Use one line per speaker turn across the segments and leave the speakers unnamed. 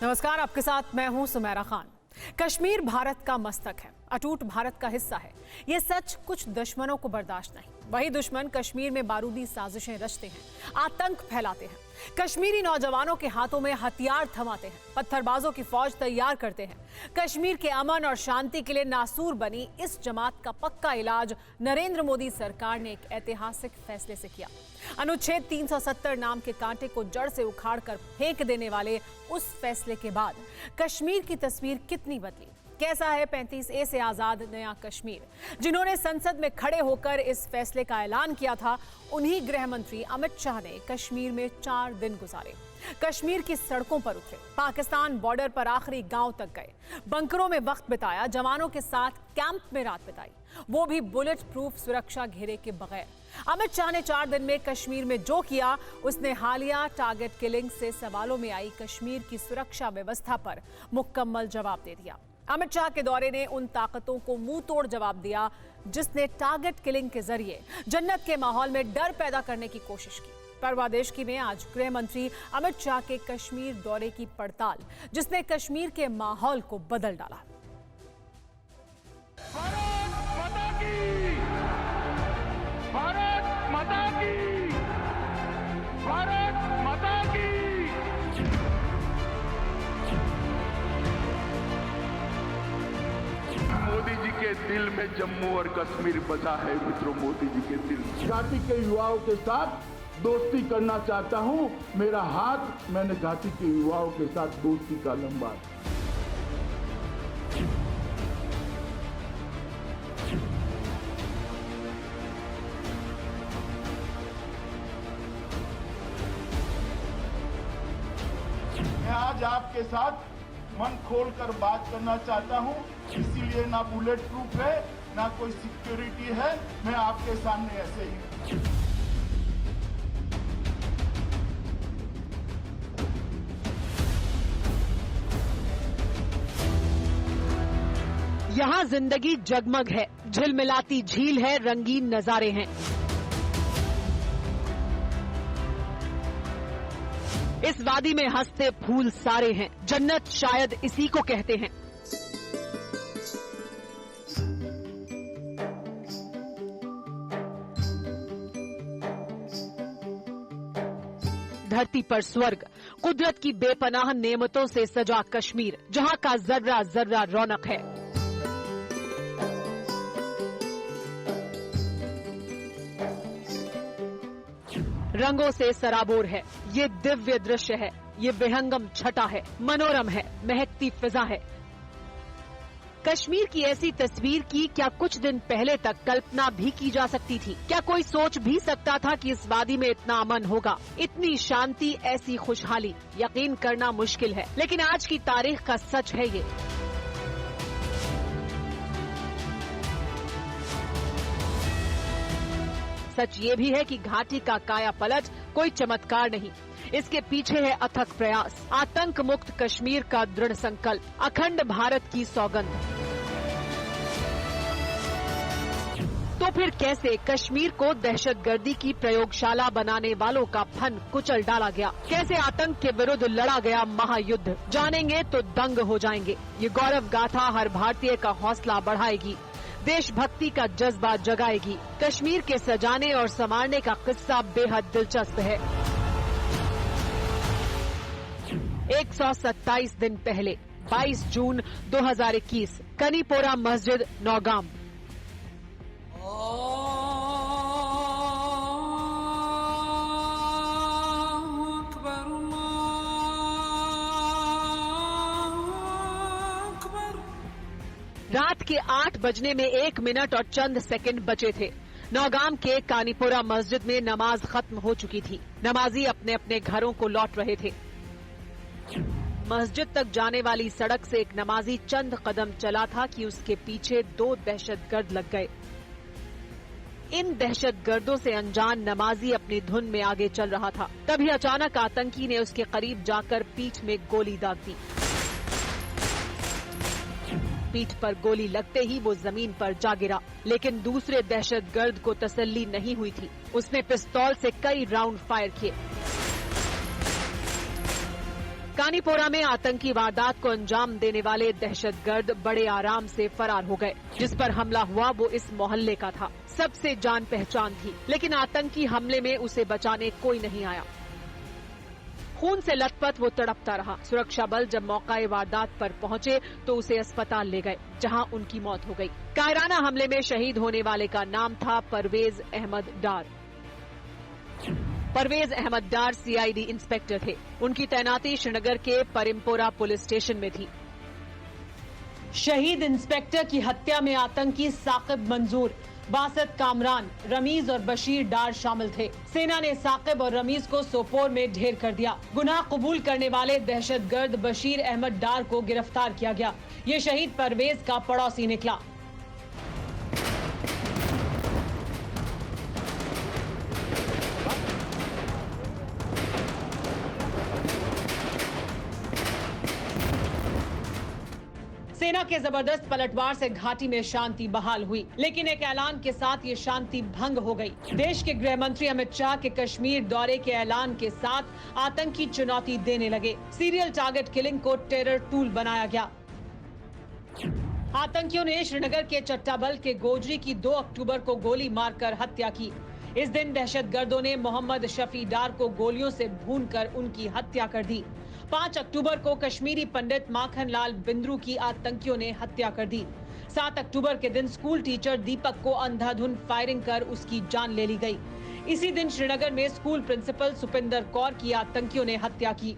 नमस्कार, आपके साथ मैं हूं सुमेरा खान। कश्मीर भारत का मस्तक है, अटूट भारत का हिस्सा है। ये सच कुछ दुश्मनों को बर्दाश्त नहीं। वही दुश्मन कश्मीर में बारूदी साजिशें रचते हैं, आतंक फैलाते हैं, कश्मीरी नौजवानों के हाथों में हथियार थमाते हैं, पत्थरबाजों की फौज तैयार करते हैं। कश्मीर के अमन और शांति के लिए नासूर बनी इस जमात का पक्का इलाज नरेंद्र मोदी सरकार ने एक ऐतिहासिक फैसले से किया। अनुच्छेद 370 नाम के कांटे को जड़ से उखाड़कर फेंक देने वाले उस फैसले के बाद कश्मीर की तस्वीर कितनी बदली। कैसा है 35A से आजाद नया कश्मीर। जिन्होंने संसद में खड़े होकर इस फैसले का ऐलान किया था, उन्हीं गृह मंत्री अमित शाह ने कश्मीर में 4 दिन गुजारे। कश्मीर की सड़कों पर उतरे, पाकिस्तान बॉर्डर पर आखिरी गांव तक गए, बंकरों में वक्त बिताया, जवानों के साथ कैंप में रात बिताई, वो भी बुलेट प्रूफ सुरक्षा घेरे के बगैर। अमित शाह ने 4 दिन में कश्मीर में जो किया, उसने हालिया टारगेट किलिंग से सवालों में आई कश्मीर की सुरक्षा व्यवस्था पर मुकम्मल जवाब दे दिया। अमित शाह के दौरे ने उन ताकतों को मुंह तोड़ जवाब दिया जिसने टारगेट किलिंग के जरिए जन्नत के माहौल में डर पैदा करने की कोशिश की। परवादेशकी में आज गृह मंत्री अमित शाह के कश्मीर दौरे की पड़ताल, जिसने कश्मीर के माहौल को बदल डाला।
भारत माता की, भारत माता की, भारत माता की। मोदी जी के दिल में जम्मू और कश्मीर बसा है मित्रों, मोदी जी के दिल में।
घाटी के युवाओं के साथ दोस्ती करना चाहता हूं। मेरा हाथ मैंने घाटी के युवाओं के साथ दोस्ती का लंबा।
मैं आज आपके साथ मन खोलकर बात करना चाहता हूं, इसीलिए ना बुलेट प्रूफ है ना कोई सिक्योरिटी है, मैं आपके सामने ऐसे ही।
यहाँ जिंदगी जगमग है, झिलमिलाती झील है, रंगीन नजारे हैं। इस वादी में हंसते फूल सारे हैं, जन्नत शायद इसी को कहते हैं। धरती पर स्वर्ग, कुदरत की बेपनाह नेमतों से सजा कश्मीर, जहां का जर्रा जर्रा रौनक है। रंगों से सराबोर है, ये दिव्य दृश्य है, ये विहंगम छटा है, मनोरम है, महकती फिजा है। कश्मीर की ऐसी तस्वीर की क्या कुछ दिन पहले तक कल्पना भी की जा सकती थी? क्या कोई सोच भी सकता था कि इस वादी में इतना अमन होगा, इतनी शांति, ऐसी खुशहाली? यकीन करना मुश्किल है, लेकिन आज की तारीख का सच है ये। सच ये भी है कि घाटी का काया पलट कोई चमत्कार नहीं, इसके पीछे है अथक प्रयास, आतंक मुक्त कश्मीर का दृढ़ संकल्प, अखंड भारत की सौगंध। तो फिर कैसे कश्मीर को दहशतगर्दी की प्रयोगशाला बनाने वालों का फन कुचल डाला गया? कैसे आतंक के विरुद्ध लड़ा गया महायुद्ध? जानेंगे तो दंग हो जाएंगे। ये गौरव गाथा हर भारतीय का हौसला बढ़ाएगी, देशभक्ति का जज्बा जगाएगी। कश्मीर के सजाने और संवारने का किस्सा बेहद दिलचस्प है। 127 दिन पहले 22 जून 2021, कनीपोरा मस्जिद, नौगाम। रात के 8 बजने में 1 मिनट और चंद सेकंड बचे थे। नौगाम के कानीपुरा मस्जिद में नमाज खत्म हो चुकी थी। नमाजी अपने अपने घरों को लौट रहे थे। मस्जिद तक जाने वाली सड़क से एक नमाजी चंद कदम चला था कि उसके पीछे 2 दहशतगर्द लग गए। इन दहशतगर्दों से अनजान नमाजी अपनी धुन में आगे चल रहा था। तभी अचानक आतंकी ने उसके करीब जाकर पीठ में गोली दाग दी। पीठ पर गोली लगते ही वो जमीन पर जा गिरा, लेकिन दूसरे दहशतगर्द को तसल्ली नहीं हुई थी। उसने पिस्तौल से कई राउंड फायर किए। सुल्तानीपोरा में आतंकी वारदात को अंजाम देने वाले दहशतगर्द बड़े आराम से फरार हो गए। जिस पर हमला हुआ वो इस मोहल्ले का था, सबसे जान पहचान थी, लेकिन आतंकी हमले में उसे बचाने कोई नहीं आया। खून से लथपथ वो तड़पता रहा। सुरक्षा बल जब मौका वारदात पर पहुंचे तो उसे अस्पताल ले गए, जहां उनकी मौत हो गई। कायराना हमले में शहीद होने वाले का नाम था परवेज अहमद डार। परवेज अहमद डार सीआईडी इंस्पेक्टर थे। उनकी तैनाती श्रीनगर के परिमपोरा पुलिस स्टेशन में थी। शहीद इंस्पेक्टर की हत्या में आतंकी साकिब मंजूर, बासत कामरान, रमीज और बशीर डार शामिल थे। सेना ने साकिब और रमीज को सोपोर में ढेर कर दिया। गुनाह कबूल करने वाले दहशतगर्द बशीर अहमद डार को गिरफ्तार किया गया। ये शहीद परवेज का पड़ोसी निकला। सेना के जबरदस्त पलटवार से घाटी में शांति बहाल हुई, लेकिन एक ऐलान के साथ ये शांति भंग हो गई। देश के गृह मंत्री अमित शाह के कश्मीर दौरे के ऐलान के साथ आतंकी चुनौती देने लगे। सीरियल टारगेट किलिंग को टेरर टूल बनाया गया। आतंकियों ने श्रीनगर के चट्टाबल के गोजरी की 2 अक्टूबर को गोली मारकर हत्या की। इस दिन दहशतगर्दों ने मोहम्मद शफी डार को गोलियों से भूनकर उनकी हत्या कर दी। 5 अक्टूबर को कश्मीरी पंडित माखन लाल बिंद्रू की आतंकियों ने हत्या कर दी। 7 अक्टूबर के दिन स्कूल टीचर दीपक को अंधाधुंध फायरिंग कर उसकी जान ले ली गई। इसी दिन श्रीनगर में स्कूल प्रिंसिपल सुपिंदर कौर की आतंकियों ने हत्या की।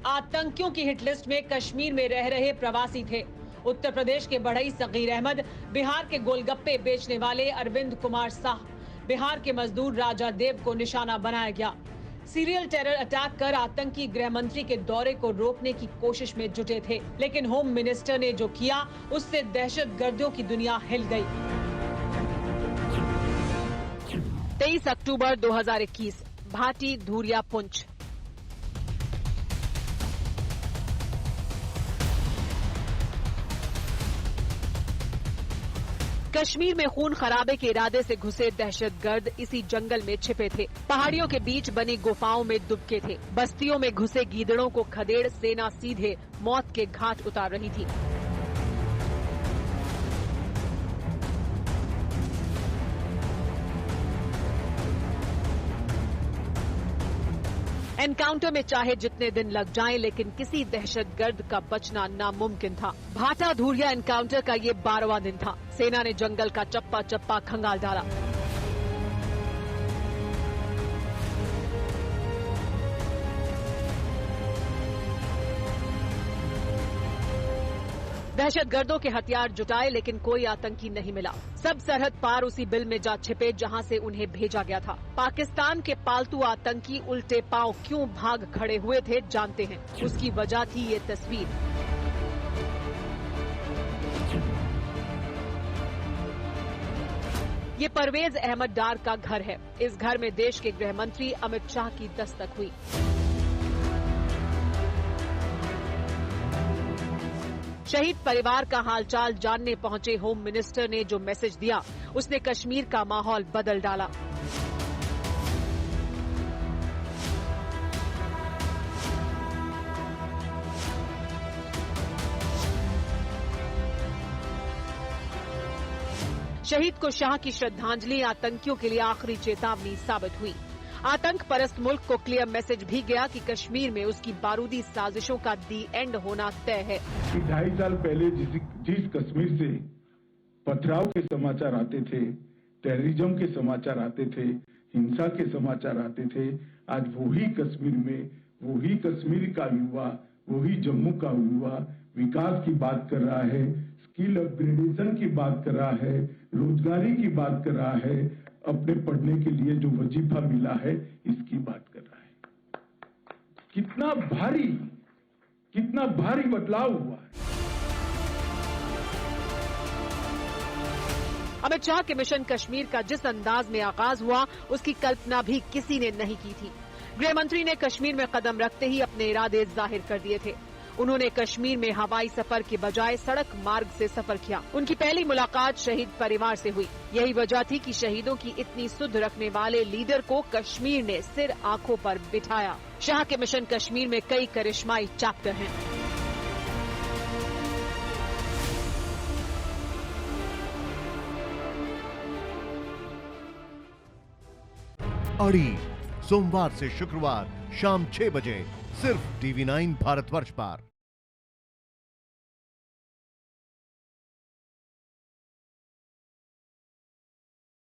आतंकियों की हिट लिस्ट में कश्मीर में रह रहे प्रवासी थे। उत्तर प्रदेश के बढ़ई सगीर अहमद, बिहार के गोलगप्पे बेचने वाले अरविंद कुमार साह, बिहार के मजदूर राजा देव को निशाना बनाया गया। सीरियल टेरर अटैक कर आतंकी गृह मंत्री के दौरे को रोकने की कोशिश में जुटे थे, लेकिन होम मिनिस्टर ने जो किया उससे दहशतगर्दियों की दुनिया हिल गई। 23 अक्टूबर 2021, भाटी धूरिया पुंछ। कश्मीर में खून खराबे के इरादे से घुसे दहशतगर्द इसी जंगल में छिपे थे। पहाड़ियों के बीच बनी गुफाओं में दुबके थे। बस्तियों में घुसे गीदड़ों को खदेड़ सेना सीधे मौत के घाट उतार रही थी। एनकाउंटर में चाहे जितने दिन लग जाएं, लेकिन किसी दहशतगर्द का बचना नामुमकिन था। भाटा धूरिया एनकाउंटर का ये 12वां दिन था। सेना ने जंगल का चप्पा चप्पा खंगाल डाला। दहशतगर्दों के हथियार जुटाए, लेकिन कोई आतंकी नहीं मिला। सब सरहद पार उसी बिल में जा छिपे जहां से उन्हें भेजा गया था। पाकिस्तान के पालतू आतंकी उल्टे पांव क्यों भाग खड़े हुए थे जानते हैं। उसकी वजह थी ये तस्वीर। ये परवेज अहमद डार का घर है। इस घर में देश के गृह मंत्री अमित शाह की दस्तक हुई। शहीद परिवार का हालचाल जानने पहुंचे होम मिनिस्टर ने जो मैसेज दिया उसने कश्मीर का माहौल बदल डाला। शहीद को शाह की श्रद्धांजलि आतंकियों के लिए आखिरी चेतावनी साबित हुई। आतंक परस्त मुल्क को क्लियर मैसेज भी गया कि कश्मीर में उसकी बारूदी साजिशों का दी एंड होना तय है।
2.5 साल पहले जिस कश्मीर से पथराव के समाचार आते थे, टेररिज्म के समाचार आते थे, हिंसा के समाचार आते थे, आज वही कश्मीर में वही कश्मीर का युवा, वही जम्मू का युवा विकास की बात कर रहा है, स्किल अपग्रेडेशन की बात कर रहा है, रोजगारी की बात कर रहा है, अपने पढ़ने के लिए जो वजीफा मिला है इसकी बात कर रहा है। कितना भारी बदलाव हुआ है।
अमित शाह के मिशन कश्मीर का जिस अंदाज में आगाज हुआ उसकी कल्पना भी किसी ने नहीं की थी। गृह मंत्री ने कश्मीर में कदम रखते ही अपने इरादे जाहिर कर दिए थे। उन्होंने कश्मीर में हवाई सफर के बजाय सड़क मार्ग से सफर किया। उनकी पहली मुलाकात शहीद परिवार से हुई। यही वजह थी कि शहीदों की इतनी सुध रखने वाले लीडर को कश्मीर ने सिर आंखों पर बिठाया। शाह के मिशन कश्मीर में कई करिश्माई चैप्टर हैं।
अड़ी सोमवार से शुक्रवार शाम 6 बजे सिर्फ TV9 भारतवर्ष पर।